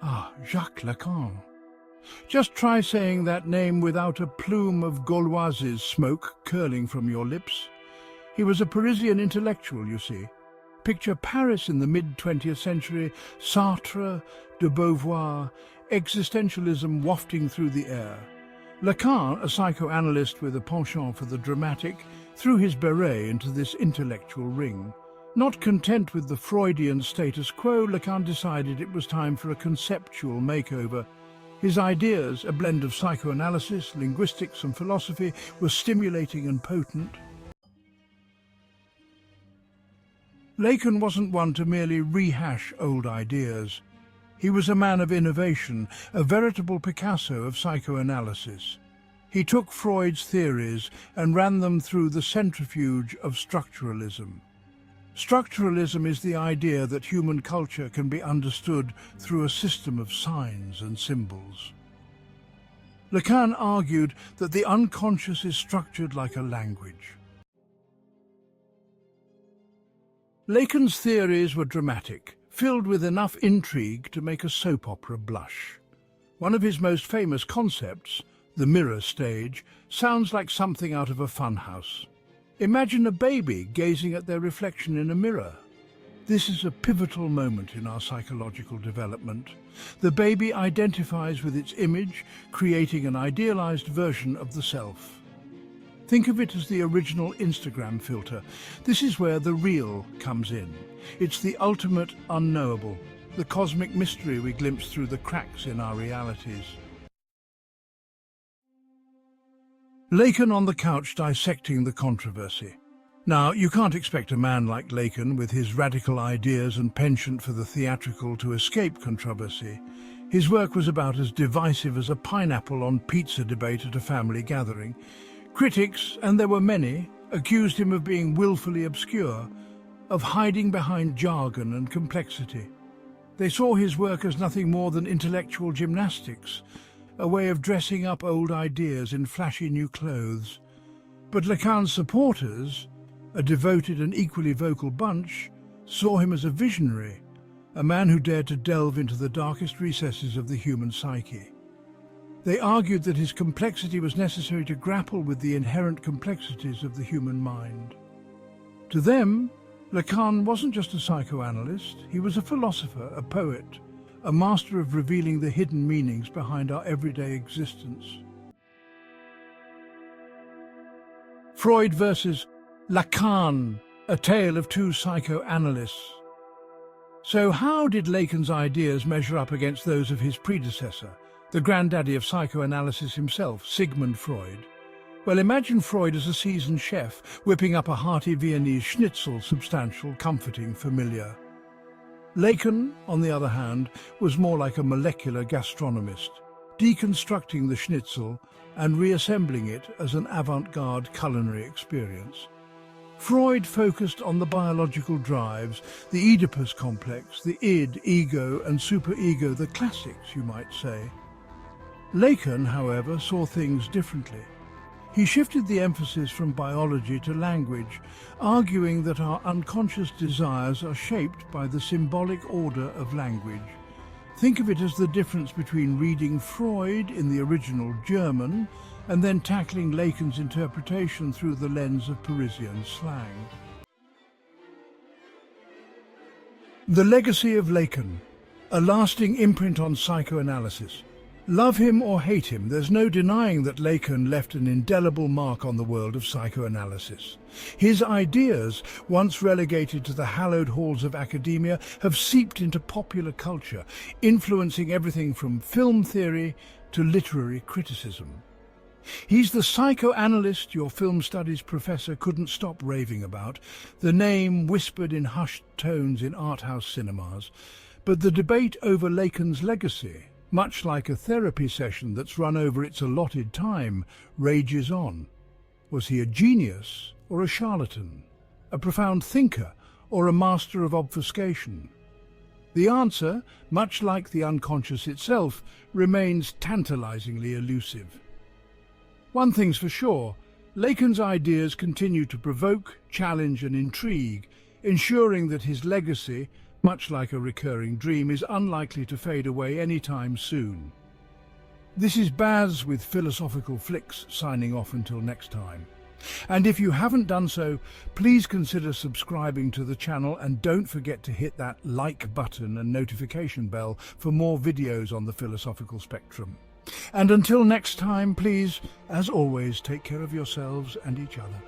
Ah, Jacques Lacan. Just try saying that name without a plume of Gauloise's smoke curling from your lips. He was a Parisian intellectual, you see. Picture Paris in the mid-20th century, Sartre, de Beauvoir, existentialism wafting through the air. Lacan, a psychoanalyst with a penchant for the dramatic, threw his beret into this intellectual ring. Not content with the Freudian status quo, Lacan decided it was time for a conceptual makeover. His ideas, a blend of psychoanalysis, linguistics and philosophy, were stimulating and potent. Lacan wasn't one to merely rehash old ideas. He was a man of innovation, a veritable Picasso of psychoanalysis. He took Freud's theories and ran them through the centrifuge of structuralism. Structuralism is the idea that human culture can be understood through a system of signs and symbols. Lacan argued that the unconscious is structured like a language. Lacan's theories were dramatic, filled with enough intrigue to make a soap opera blush. One of his most famous concepts, the mirror stage, sounds like something out of a funhouse. Imagine a baby gazing at their reflection in a mirror. This is a pivotal moment in our psychological development. The baby identifies with its image, creating an idealized version of the self. Think of it as the original Instagram filter. This is where the real comes in. It's the ultimate unknowable, the cosmic mystery we glimpse through the cracks in our realities. Lacan on the couch dissecting the controversy. Now, you can't expect a man like Lacan, with his radical ideas and penchant for the theatrical, to escape controversy. His work was about as divisive as a pineapple on pizza debate at a family gathering. Critics, and there were many, accused him of being willfully obscure, of hiding behind jargon and complexity. They saw his work as nothing more than intellectual gymnastics, a way of dressing up old ideas in flashy new clothes. But Lacan's supporters, a devoted and equally vocal bunch, saw him as a visionary, a man who dared to delve into the darkest recesses of the human psyche. They argued that his complexity was necessary to grapple with the inherent complexities of the human mind. To them, Lacan wasn't just a psychoanalyst, he was a philosopher, a poet, a master of revealing the hidden meanings behind our everyday existence. Freud versus Lacan, a tale of two psychoanalysts. So how did Lacan's ideas measure up against those of his predecessor, the granddaddy of psychoanalysis himself, Sigmund Freud? Well, imagine Freud as a seasoned chef, whipping up a hearty Viennese schnitzel, substantial, comforting, familiar. Lacan, on the other hand, was more like a molecular gastronomist, deconstructing the schnitzel and reassembling it as an avant-garde culinary experience. Freud focused on the biological drives, the Oedipus complex, the id, ego and superego, the classics, you might say. Lacan, however, saw things differently. He shifted the emphasis from biology to language, arguing that our unconscious desires are shaped by the symbolic order of language. Think of it as the difference between reading Freud in the original German and then tackling Lacan's interpretation through the lens of Parisian slang. The legacy of Lacan, a lasting imprint on psychoanalysis. Love him or hate him, there's no denying that Lacan left an indelible mark on the world of psychoanalysis. His ideas, once relegated to the hallowed halls of academia, have seeped into popular culture, influencing everything from film theory to literary criticism. He's the psychoanalyst your film studies professor couldn't stop raving about, the name whispered in hushed tones in art house cinemas. But the debate over Lacan's legacy, much like a therapy session that's run over its allotted time, rages on. Was he a genius or a charlatan? A profound thinker or a master of obfuscation? The answer, much like the unconscious itself, remains tantalizingly elusive. One thing's for sure, Lacan's ideas continue to provoke, challenge and intrigue, ensuring that his legacy, much like a recurring dream, is unlikely to fade away anytime soon. This is Baz with Philosophical Flicks, signing off until next time. And if you haven't done so, please consider subscribing to the channel and don't forget to hit that like button and notification bell for more videos on the philosophical spectrum. And until next time, please, as always, take care of yourselves and each other.